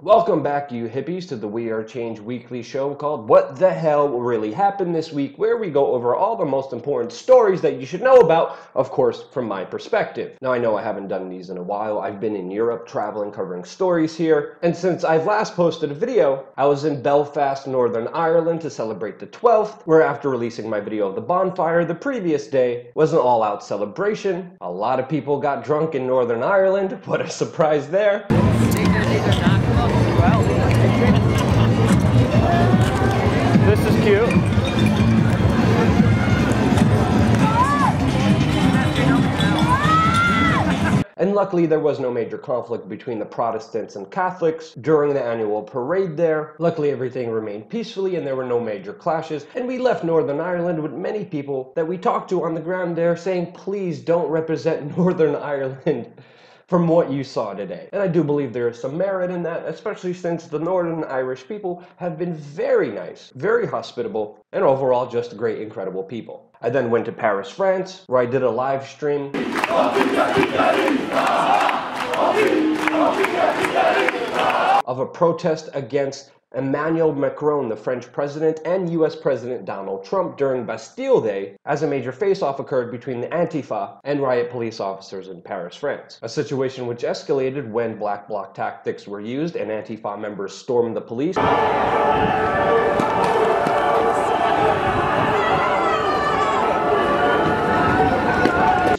Welcome back, you hippies, to the We Are Change weekly show called What the Hell Really Happened This Week, where we go over all the most important stories that you should know about, of course, from my perspective. Now, I know I haven't done these in a while. I've been in Europe traveling, covering stories here, and since I've last posted a video, I was in Belfast, Northern Ireland to celebrate the 12th, where after releasing my video of the bonfire the previous day was an all-out celebration. A lot of people got drunk in Northern Ireland. What a surprise there. This is cute. And luckily there was no major conflict between the Protestants and Catholics during the annual parade there. Luckily everything remained peacefully and there were no major clashes, and we left Northern Ireland with many people that we talked to on the ground there saying, please don't represent Northern Ireland from what you saw today. And I do believe there is some merit in that, especially since the Northern Irish people have been very nice, very hospitable, and overall just great, incredible people. I then went to Paris, France, where I did a live stream of a protest against Emmanuel Macron, the French president, and US President Donald Trump during Bastille Day, as a major face-off occurred between the Antifa and riot police officers in Paris, France. A situation which escalated when black bloc tactics were used and Antifa members stormed the police,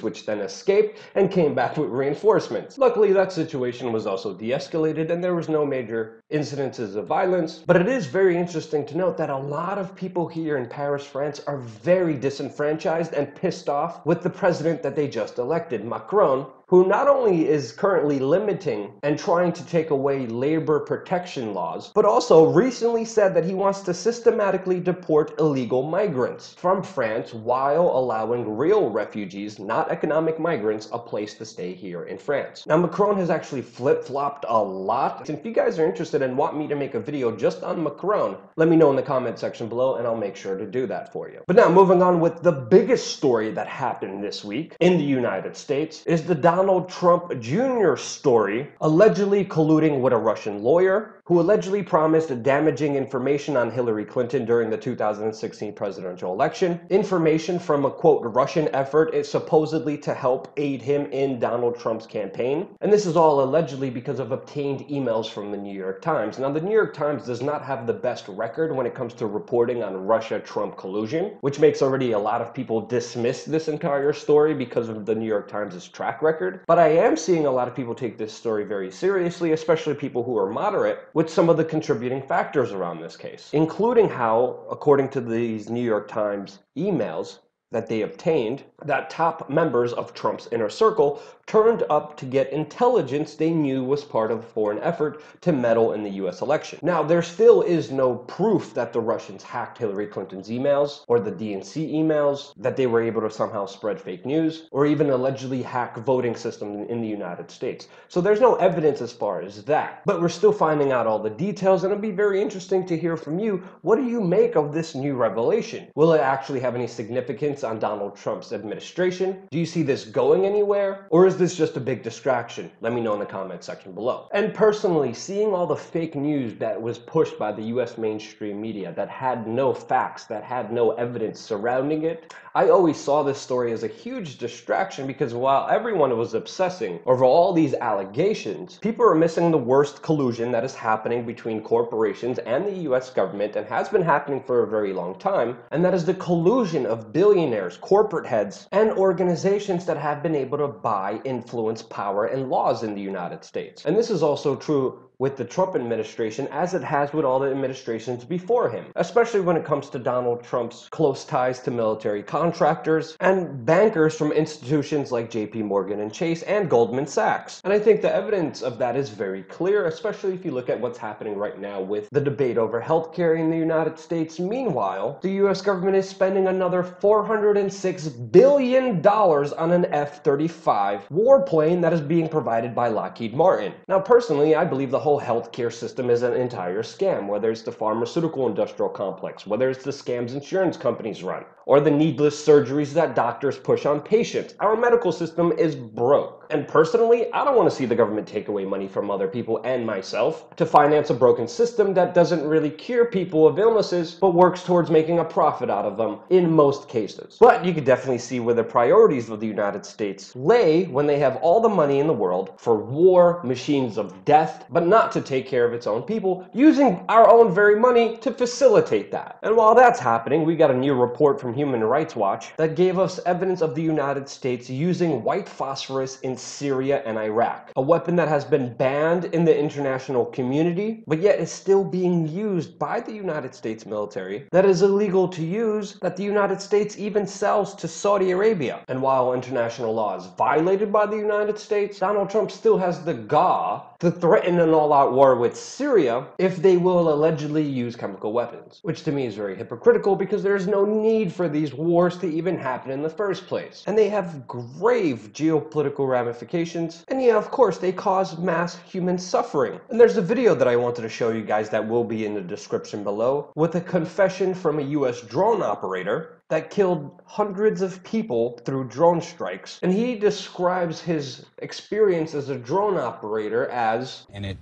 which then escaped and came back with reinforcements. Luckily, that situation was also de-escalated and there was no major incidences of violence. But it is very interesting to note that a lot of people here in Paris, France are very disenfranchised and pissed off with the president that they just elected, Macron, who not only is currently limiting and trying to take away labor protection laws, but also recently said that he wants to systematically deport illegal migrants from France while allowing real refugees, not economic migrants, a place to stay here in France. Now, Macron has actually flip-flopped a lot. If you guys are interested and want me to make a video just on Macron, let me know in the comment section below and I'll make sure to do that for you. But now, moving on with the biggest story that happened this week in the United States is the Donald Trump Jr. story, allegedly colluding with a Russian lawyer who allegedly promised damaging information on Hillary Clinton during the 2016 presidential election. Information from a, quote, Russian effort is supposedly to help aid him in Donald Trump's campaign. And this is all allegedly because of obtained emails from the New York Times. Now, the New York Times does not have the best record when it comes to reporting on Russia-Trump collusion, which makes already a lot of people dismiss this entire story because of the New York Times' track record. But I am seeing a lot of people take this story very seriously, especially people who are moderate, with some of the contributing factors around this case, including how, according to these New York Times emails that they obtained, that top members of Trump's inner circle turned up to get intelligence they knew was part of a foreign effort to meddle in the US election. Now, there still is no proof that the Russians hacked Hillary Clinton's emails or the DNC emails, that they were able to somehow spread fake news, or even allegedly hack voting systems in the United States. So there's no evidence as far as that. But we're still finding out all the details, and it'll be very interesting to hear from you. What do you make of this new revelation? Will it actually have any significance on Donald Trump's administration? Do you see this going anywhere? Or is this just a big distraction? Let me know in the comment section below. And personally, seeing all the fake news that was pushed by the US mainstream media that had no facts, that had no evidence surrounding it, I always saw this story as a huge distraction because while everyone was obsessing over all these allegations, people are missing the worst collusion that is happening between corporations and the US government and has been happening for a very long time, and that is the collusion of billionaires, corporate heads, and organizations that have been able to buy, influence, power, and laws in the United States. And this is also true with the Trump administration, as it has with all the administrations before him, especially when it comes to Donald Trump's close ties to military contractors and bankers from institutions like JP Morgan and Chase and Goldman Sachs. And I think the evidence of that is very clear, especially if you look at what's happening right now with the debate over healthcare in the United States. Meanwhile, the US government is spending another $406 billion on an F-35 warplane that is being provided by Lockheed Martin. Now, personally, I believe the whole healthcare system is an entire scam, whether it's the pharmaceutical industrial complex, whether it's the scams insurance companies run, or the needless surgeries that doctors push on patients. Our medical system is broke. And personally, I don't want to see the government take away money from other people and myself to finance a broken system that doesn't really cure people of illnesses, but works towards making a profit out of them in most cases. But you could definitely see where the priorities of the United States lay when they have all the money in the world for war, machines of death, but not to take care of its own people, using our own very money to facilitate that. And while that's happening, we got a new report from Human Rights Watch that gave us evidence of the United States using white phosphorus in Syria and Iraq, a weapon that has been banned in the international community, but yet is still being used by the United States military, that is illegal to use, that the United States even sells to Saudi Arabia. And while international law is violated by the United States, Donald Trump still has the gall to threaten an all-out war with Syria if they will allegedly use chemical weapons, which to me is very hypocritical because there's no need for these wars to even happen in the first place. And they have grave geopolitical ramifications, and yeah, of course, they cause mass human suffering. And there's a video that I wanted to show you guys that will be in the description below with a confession from a US drone operator that killed hundreds of people through drone strikes. And he describes his experience as a drone operator as... And it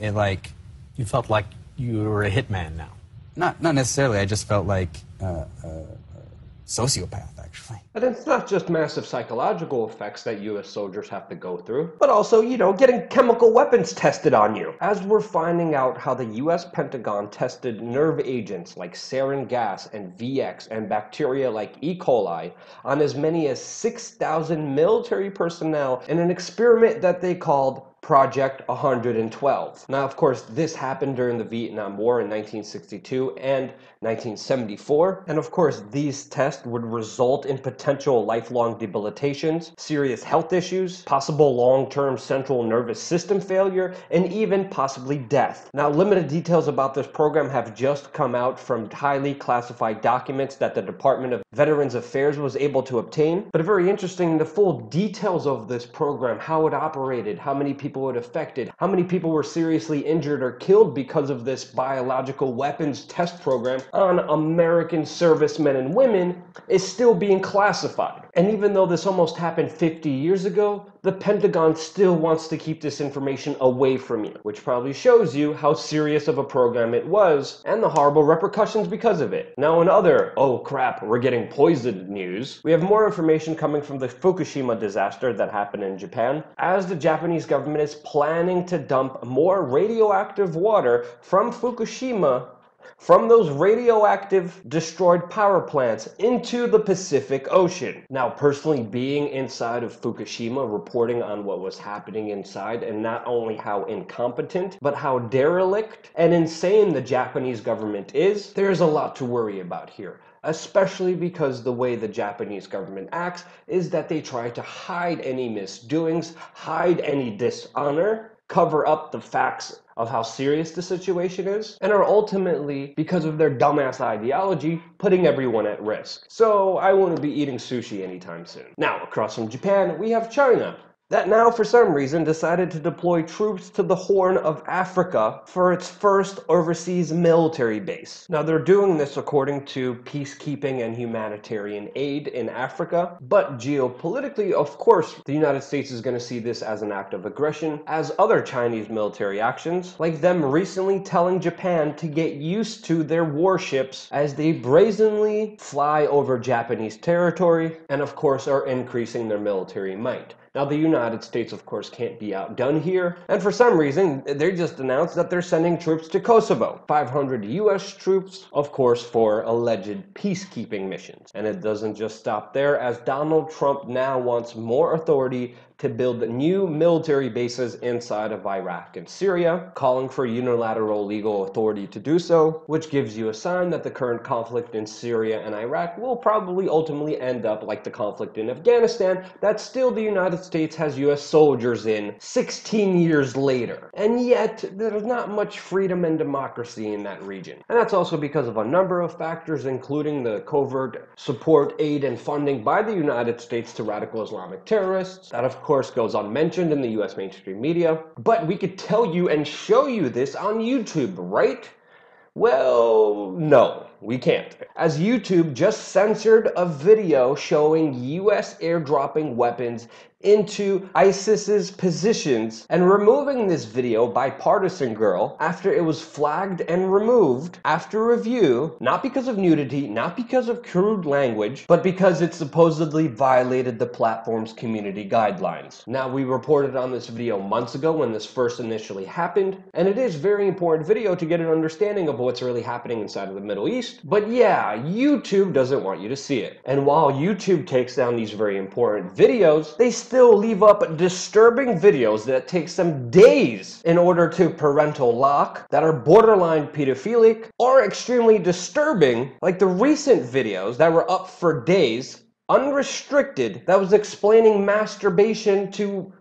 like, you felt like you were a hitman now. Not necessarily, I just felt like a sociopath, actually. And it's not just massive psychological effects that US soldiers have to go through, but also, getting chemical weapons tested on you. As we're finding out how the US Pentagon tested nerve agents like sarin gas and VX and bacteria like E. coli on as many as 6,000 military personnel in an experiment that they called Project 112. Now, of course, this happened during the Vietnam War in 1962 and 1974. And of course, these tests would result in potential lifelong debilitations, serious health issues, possible long-term central nervous system failure, and even possibly death. Now, limited details about this program have just come out from highly classified documents that the Department of Veterans Affairs was able to obtain. But very interesting, the full details of this program, how it operated, how many people it affected, how many people were seriously injured or killed because of this biological weapons test program on American servicemen and women is still being classified. And even though this almost happened 50 years ago, the Pentagon still wants to keep this information away from you, which probably shows you how serious of a program it was and the horrible repercussions because of it. Now, in other, oh crap, we're getting poisoned news, we have more information coming from the Fukushima disaster that happened in Japan, as the Japanese government is planning to dump more radioactive water from Fukushima, from those radioactive destroyed power plants, into the Pacific Ocean. Now, personally being inside of Fukushima, reporting on what was happening inside, and not only how incompetent, but how derelict and insane the Japanese government is, there's a lot to worry about here. Especially because the way the Japanese government acts is that they try to hide any misdoings, hide any dishonor, cover up the facts of how serious the situation is, and are ultimately, because of their dumbass ideology, putting everyone at risk. So I won't be eating sushi anytime soon. Now, across from Japan, we have China, that now for some reason decided to deploy troops to the Horn of Africa for its first overseas military base. Now, they're doing this according to peacekeeping and humanitarian aid in Africa, but geopolitically, of course, the United States is going to see this as an act of aggression, as other Chinese military actions, like them recently telling Japan to get used to their warships as they brazenly fly over Japanese territory, and of course are increasing their military might. Now, the United States, of course, can't be outdone here, and for some reason, they just announced that they're sending troops to Kosovo. 500 US troops, of course, for alleged peacekeeping missions. And it doesn't just stop there, as Donald Trump now wants more authority to build new military bases inside of Iraq and Syria, calling for unilateral legal authority to do so, which gives you a sign that the current conflict in Syria and Iraq will probably ultimately end up like the conflict in Afghanistan, that still the United States has US soldiers in 16 years later. And yet, there's not much freedom and democracy in that region. And that's also because of a number of factors, including the covert support, aid, and funding by the United States to radical Islamic terrorists, that of course goes unmentioned in the US mainstream media, but we could tell you and show you this on YouTube, right? Well, no, we can't, as YouTube just censored a video showing US airdropping weapons into ISIS's positions, and removing this video by Partisan Girl after it was flagged and removed after review, not because of nudity, not because of crude language, but because it supposedly violated the platform's community guidelines. Now, we reported on this video months ago when this first initially happened, and it is a very important video to get an understanding of what's really happening inside of the Middle East. But yeah, YouTube doesn't want you to see it. And while YouTube takes down these very important videos, they still leave up disturbing videos that takes them days in order to parental lock, that are borderline pedophilic or extremely disturbing, like the recent videos that were up for days, unrestricted, that was explaining masturbation to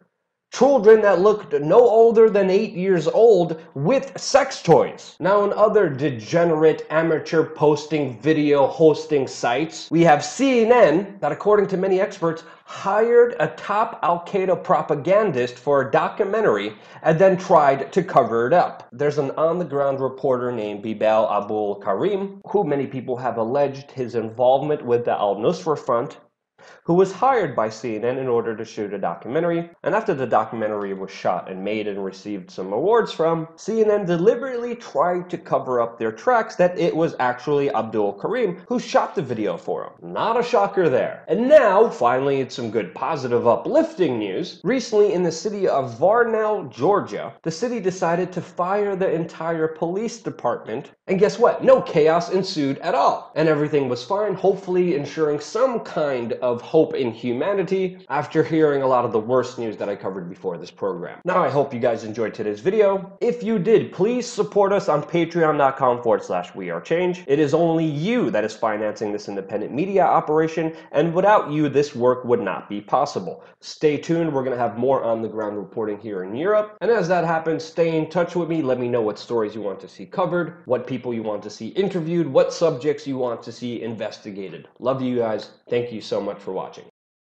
children that looked no older than 8 years old with sex toys. Now, in other degenerate amateur posting video hosting sites, we have CNN that, according to many experts, hired a top Al-Qaeda propagandist for a documentary and then tried to cover it up. There's an on-the-ground reporter named Bibal Abul Karim, who many people have alleged his involvement with the Al-Nusra Front, who was hired by CNN in order to shoot a documentary. And after the documentary was shot and made and received some awards from, CNN deliberately tried to cover up their tracks that it was actually Abdul Karim who shot the video for them. Not a shocker there. And now, finally, it's some good positive uplifting news. Recently, in the city of Varnell, Georgia, the city decided to fire the entire police department. And guess what? No chaos ensued at all. And everything was fine, hopefully ensuring some kind of hope in humanity after hearing a lot of the worst news that I covered before this program. Now, I hope you guys enjoyed today's video. If you did, please support us on patreon.com/wearechange. It is only you that is financing this independent media operation, and without you, this work would not be possible. Stay tuned. We're going to have more on-the-ground reporting here in Europe. And as that happens, stay in touch with me. Let me know what stories you want to see covered, what people you want to see interviewed, what subjects you want to see investigated. Love you guys. Thank you so much for watching.